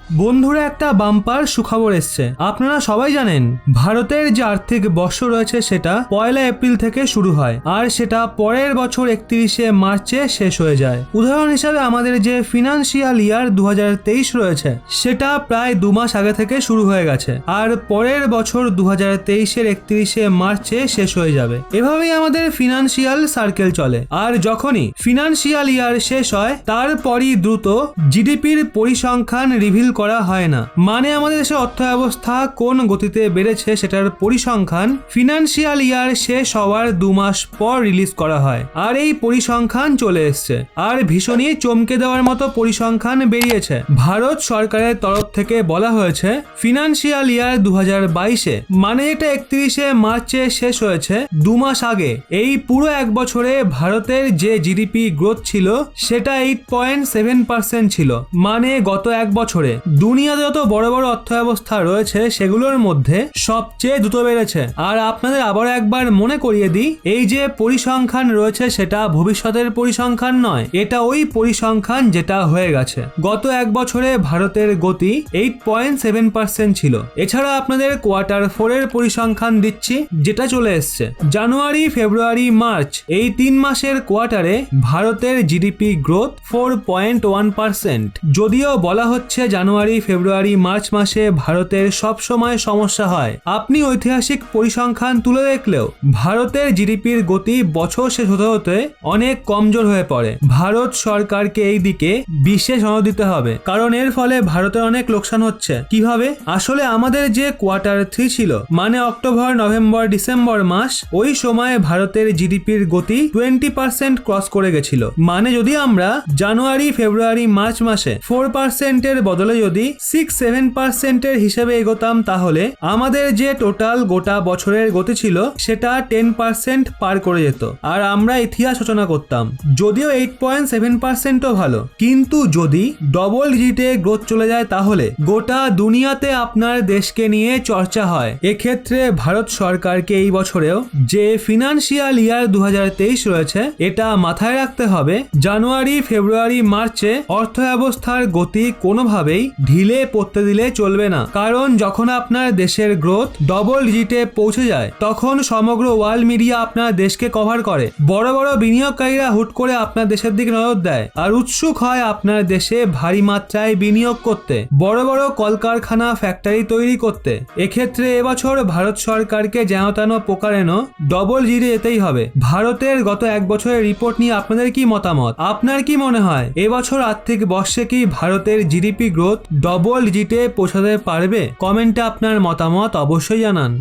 বন্ধুরা, একটা বাম্পার সুখবর এসছে। আপনারা সবাই জানেন ভারতের যে আর্থিক বর্ষ রয়েছে সেটা 1 এপ্রিল থেকে শুরু হয় আর সেটা পরের বছর 31শে মার্চে শেষ হয়ে যায়। উদাহরণ হিসাবে আমাদের যে ফিনান্সিয়াল ইয়ার 2023 রয়েছে সেটা প্রায় 2 মাস আগে থেকে শুরু হয়ে গেছে আর পরের বছর 2023-এর 31শে মার্চে শেষ হয়ে যাবে। এভাবেই আমাদের ফিনান্সিয়াল সার্কেল চলে। আর যখনই ফিনান্সিয়াল ইয়ার শেষ হয় তারপরই দ্রুত জিডিপির পরিসংখ্যান রিভিল করা হয় না। মানে আমাদের দেশের অর্থব্যবস্থা কোন গতিতে বেড়েছে সেটার পরিসংখ্যান ফিনান্সিয়াল ইয়ার শেষ হওয়ার 2 মাস পর রিলিজ করা হয়। আর এই পরিসংখ্যান চলে এসছে আর ভীষণই চমকে দেওয়ার মতো পরিসংখ্যান বেরিয়েছে। ভারত সরকারের তরফ থেকে বলা হয়েছে ফিনান্সিয়াল ইয়ার 2022-এ মানে এটা 31শে মার্চে শেষ হয়েছে 2 মাস আগে, এই পুরো 1 বছরে ভারতের যে জিডিপি গ্রোথ ছিল সেটা 8.7% ছিল। মানে গত 1 বছরে দুনিয়াতে যত বড় বড় অর্থব্যবস্থা রয়েছে সেগুলোর মধ্যে সবচেয়ে দ্রুত বেড়েছে। আর আপনাদের আবার একবার মনে করিয়ে দিই, এই যে পরিসংখ্যান রয়েছে সেটা ভবিষ্যতের পরিসংখ্যান নয়, এটা ওই পরিসংখ্যান যেটা হয়ে গেছে। গত 1 বছরে ভারতের গতি 8.7% ছিল। এছাড়া আপনাদের Q4 এর পরিসংখ্যান দিচ্ছি যেটা চলে এসছে। জানুয়ারি, ফেব্রুয়ারি, মার্চ এই 3 মাসের কোয়ার্টারে ভারতের জিডিপি গ্রোথ 4.1%। যদিও বলা হচ্ছে জানুয়ারি, ফেব্রুয়ারি, মার্চ মাসে ভারতের সব সময় সমস্যা হয়, আপনি ঐতিহাসিক পরিসংখ্যান তুলে দেখলেও ভারতের জিডিপির গতি বছর শেষ হতে হতে অনেক কমজোর হয়ে পড়ে। ভারত সরকারকে এই দিকে বিশেষ নজর দিতে হবে, কারণ এর ফলে ভারতের অনেক লোকসান হচ্ছে। কিভাবে? আসলে আমাদের যে Q3 ছিল মানে অক্টোবর, নভেম্বর, ডিসেম্বর মাস, ওই সময় ভারতের জিডিপির গতি 20% ক্রস করে গেছিল। মানে যদি আমরা জানুয়ারি, ফেব্রুয়ারি, মার্চ মাসে 4% এর বদলে যদি 6-7% এর হিসেবে এগোতাম তাহলে আমাদের যে টোটাল গোটা বছরের গতি ছিল সেটা 10% পার করে যেত আর আমরা ইতিহাস রচনা করতাম। যদিও 8.7%ও ভালো, কিন্তু যদি ডবল ডিজিটে গ্রোথ চলে যায় তাহলে গোটা দুনিয়াতে আপনার দেশকে নিয়ে চর্চা হয়। এক্ষেত্রে ভারত সরকারকে এই বছরেও যে ফিনান্সিয়াল ইয়ার 2023 রয়েছে এটা মাথায় রাখতে হবে। জানুয়ারি, ফেব্রুয়ারি, মার্চে অর্থব্যবস্থার গতি কোনোভাবেই ঢিলে পড়তে দিলে চলবে না, কারণ যখন আপনার দেশের গ্রোথ ডবল ডিজিটে পৌঁছে যায় তখন সমগ্র ওয়ার্ল্ড মিডিয়া আপনার দেশকে কভার করে। বড় বড় বিনিয়োগকারীরা হুট করে আপনার দেশের দিকে নজর দেয় আর উৎসুক হয় আপনার দেশে ভারী মাত্রায় বিনিয়োগ করতে, বড় বড় কলকারখানা, ফ্যাক্টরি তৈরি করতে। এক্ষেত্রে এবছর ভারত সরকারকে যেন তেন প্রকারেণ ডবল ডিজিটে যেতেই হবে। ভারতের গত 1 বছরের রিপোর্ট নিয়ে আপনাদের কি মতামত? আপনার কি মনে হয় এবছর আর্থিক বর্ষে কি ভারতের জিডিপি গ্রোথ ডবল ডিজিটে পৌঁছাতে পারবে? কমেন্টে আপনার মতামত অবশ্যই জানান।